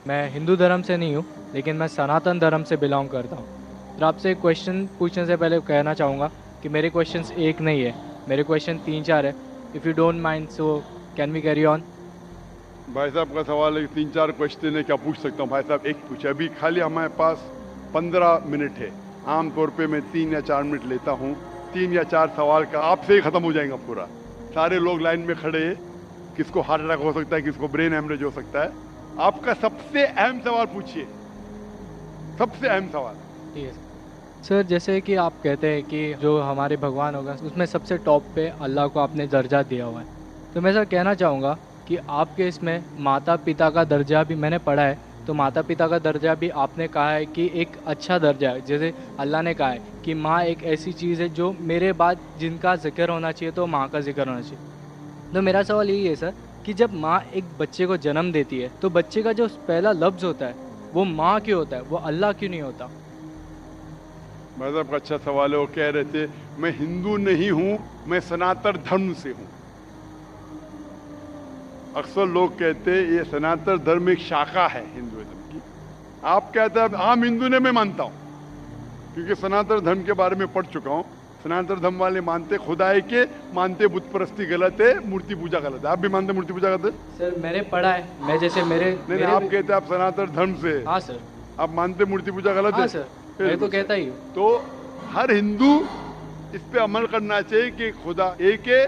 میں ہندو دھرم سے نہیں ہوں لیکن میں سناتن دھرم سے بلانگ کرتا ہوں. تو آپ سے ایک کویشچن پوچھنے سے پہلے کہنا چاہوں گا کہ میرے کویشچنس ایک نہیں ہے, میرے کویشچن 3-4 ہے. If you don't mind so can we carry on? بھائی صاحب کا سوال ہے 3-4 کوشچن ہے, کیا پوچھ سکتا ہوں؟ بھائی صاحب ایک پوچھے. ابھی خالی ہمارے پاس 15 منٹ ہے. عام طور پہ میں 3 یا 4 منٹ لیتا ہوں. 3 یا 4 سوال کا آپ سے ہی ختم ہو جائے گا پورا. سارے لوگ لائن میں کھڑے ہیں, کس کو ہارٹ اٹیک ہو سکتا ہے, کس کو برین ہیمریج ہو سکتا ہے. آپ کا سب سے اہم سوال پوچھیے, سب سے اہم سوال. ٹھیک ہے سر. جیسے کہ آپ کہتے ہیں کہ جو ہمارے بھگوان ہوگا اس میں سب سے ٹاپ پہ اللہ کو آپ نے درجہ دیا ہوا ہے, تو میں سر کہنا چاہوں گا کہ آپ کے اس میں ماتا پتا کا درجہ بھی میں نے پڑھا ہے, تو ماتا پتا کا درجہ بھی آپ نے کہا ہے کہ ایک اچھا درجہ ہے. جیسے اللہ نے کہا ہے کہ ماں ایک ایسی چیز ہے جو میرے بعد جن کا ذکر ہونا چاہیے تو ماں کا ذکر ہونا چاہیے. تو میرا سوال یہی ہے سر کہ جب ماں ایک بچے کو جنم دیتی ہے تو بچے کا جو پہلا لفظ ہوتا ہے وہ ماں کیوں ہوتا ہے, وہ اللہ کیوں نہیں ہوتا؟ مذہب کا اچھا سوال ہے. وہ کہہ رہے تھے میں ہندو نہیں ہوں, میں سناتن دھرم سے ہوں. اکثر لوگ کہتے ہیں یہ سناتن دھرم ایک شاخا ہے ہندوازم کی. آپ کہتے ہیں عام ہندو نے, میں مانتا ہوں کیونکہ سناتن دھرم کے بارے میں پڑھ چکا ہوں. سناتن دھرم والے مانتے خدا ہے کہ مانتے بت پرستی غلط ہے, مورتی پوجا غلط ہے. آپ بھی مانتے مورتی پوجا غلط ہے؟ سر میں نے پڑھا ہے, میں جیسے نہیں, آپ کہتے ہیں آپ سناتن دھرم سے, ہاں سر. آپ مانتے مورتی پوجا غلط ہے؟ ہاں سر, میں تو کہتا ہی ہوں. تو ہر ہندو اس پہ عمل کرنا چاہیے کہ خدا ایک ہے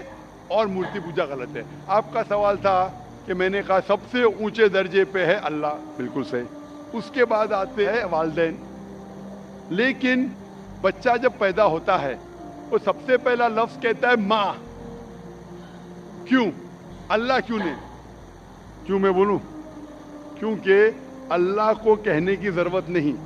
اور مورتی پوجا غلط ہے. آپ کا سوال تھا کہ میں نے کہا سب سے اونچے درجے پہ ہے اللہ, بالکل صحیح. اس کے بعد آتے ہیں والدین. لیکن بچہ جب پیدا ہوتا ہے وہ سب سے پہلا لفظ کہتا ہے ماں. کیوں؟ اللہ کیوں نہیں؟ کیوں میں بولوں؟ کیونکہ اللہ کو کہنے کی ضرورت نہیں.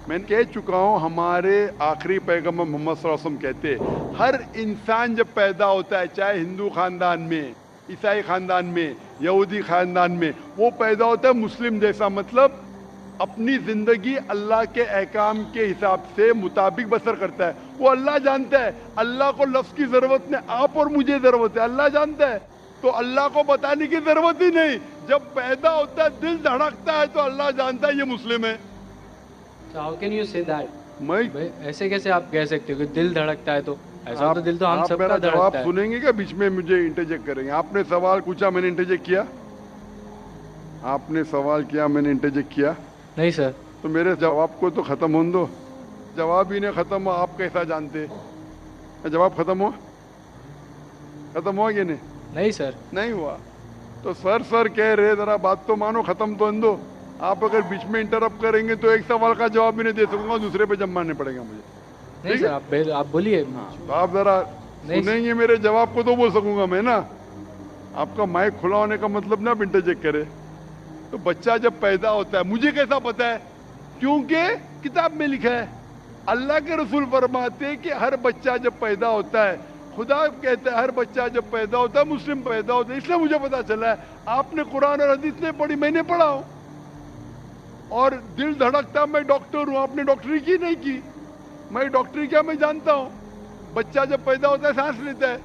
میں کہہ چکا ہوں, ہمارے آخری پیغمبر محمد صلی اللہ علیہ وسلم کہتے ہیں ہر انسان جب پیدا ہوتا ہے, چاہے ہندو خاندان میں, عیسائی خاندان میں, یہودی خاندان میں, وہ پیدا ہوتا ہے مسلم جیسا. مطلب اپنی زندگی اللہ کے احکام کے حساب سے مطابق بسر کرتا ہے. وہ اللہ جانتا ہے, اللہ کو لفظ کی ضرورت نہیں, آپ اور مجھے ضرورت ہے. اللہ جانتا ہے تو اللہ کو بتانے کی ضرورت ہی نہیں. جب پیدا ہوتا ہے دل دھڑکتا ہے تو اللہ جانتا ہے یہ مسلم ہے. ہاؤ کین یو سے دیٹ؟ میں ایسے کیسے آپ کہہ سکتے ہو کہ دل دھڑکتا ہے؟ تو ایسا تو دل تو ہم آپ سب میرا کا جواب دھڑکتا ہے. سنیں گے کیا بیچ میں مجھے انٹرجیکٹ کریں گے؟ آپ نے سوال پوچھا, میں نے انٹرجیکٹ کیا. آپ نے سوال کیا, میں نے انٹرجیکٹ کیا. نہیں سر. تو میرے جواب کو تو ختم ہونے دو. جواب ہی نہیں ختم ہوا, آپ کیسا جانتے؟ جواب ختم ہوا؟ ختم ہوا کہ نہیں؟ نہیں سر. نہیں ہوا. تو سر کہہ رہے, ذرا بات تو مانو, ختم تو ہونے دو. آپ اگر بیچ میں انٹرپٹ کریں گے تو ایک سوال کا جواب بھی نہیں دے سکوں گا, دوسرے پہ جب ماننے پڑے گا مجھے. نہیں سر, آپ بولیے. تو آپ ذرا سنیں گے میرے جواب کو تو بول سکوں گا میں نا. آپ کا مائک کھلا ہونے کا مطلب نا آپ انٹرجیکٹ کرے. تو بچہ جب پیدا ہوتا ہے, مجھے کیسا پتا ہے؟ کیونکہ کتاب میں لکھا ہے. اللہ کے رسول فرماتے ہیں کہ ہر بچہ جب پیدا ہوتا ہے, خدا کہتا ہے ہر بچہ جب پیدا ہوتا ہے مسلم پیدا ہوتا ہے. اس لیے مجھے پتا چلا ہے. آپ نے قرآن اور حدیث نہیں پڑھی, میں نے پڑھا ہوں. اور دل دھڑکتا, میں ڈاکٹر ہوں, آپ نے ڈاکٹری کی نہیں کی. میں ڈاکٹری کیا, میں جانتا ہوں. بچہ جب پیدا ہوتا ہے سانس لیتا ہے,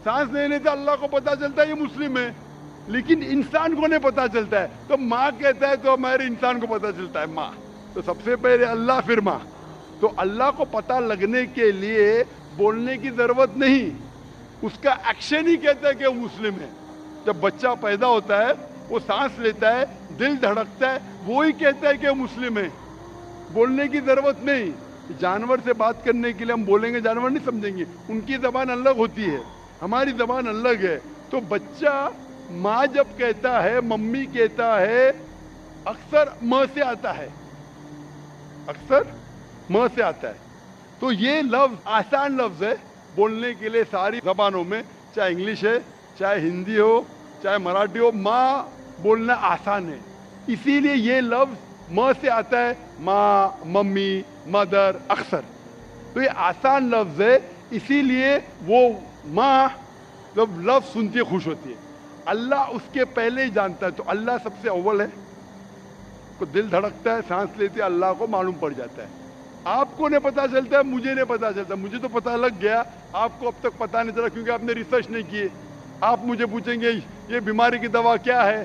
سانس لینے سے اللہ کو پتا چلتا ہے یہ مسلم ہے, لیکن انسان کو نہیں پتا چلتا ہے. تو ماں کہتا ہے تو ہمارے انسان کو پتا چلتا ہے ماں. تو سب سے پہلے اللہ پھر ماں. تو اللہ کو پتا لگنے کے لیے بولنے کی ضرورت نہیں, اس کا ایکشن ہی کہتا ہے کہ وہ مسلم ہے. جب بچہ پیدا ہوتا ہے وہ سانس لیتا ہے, دل دھڑکتا ہے, وہی کہتا ہے کہ وہ مسلم ہے. بولنے کی ضرورت نہیں. جانور سے بات کرنے کے لیے ہم بولیں گے, جانور نہیں سمجھیں گے, ان کی زبان الگ ہوتی ہے, ہماری زبان الگ ہے. تو بچہ ماں جب کہتا ہے, ممی کہتا ہے, اکثر ماں سے آتا ہے, اکثر ماں سے آتا ہے. تو یہ لفظ آسان لفظ ہے بولنے کے لیے ساری زبانوں میں, چاہے انگلش ہے, چاہے ہندی ہو, چاہے مراٹھی ہو. ماں بولنا آسان ہے, اسی لیے یہ لفظ ماں سے آتا ہے, ماں, ممی, مدر, اکثر. تو یہ آسان لفظ ہے, اسی لیے وہ ماں جب لفظ سنتی خوش ہوتی ہے. اللہ اس کے پہلے ہی جانتا ہے, تو اللہ سب سے اول ہے. کو دل دھڑکتا ہے, سانس لیتے, اللہ کو معلوم پڑ جاتا ہے. آپ کو نہیں پتا چلتا ہے, مجھے نہیں پتا چلتا. مجھے تو پتا لگ گیا, آپ کو اب تک پتا نہیں چلا کیونکہ آپ نے ریسرچ نہیں کی. آپ مجھے پوچھیں گے یہ بیماری کی دوا کیا ہے,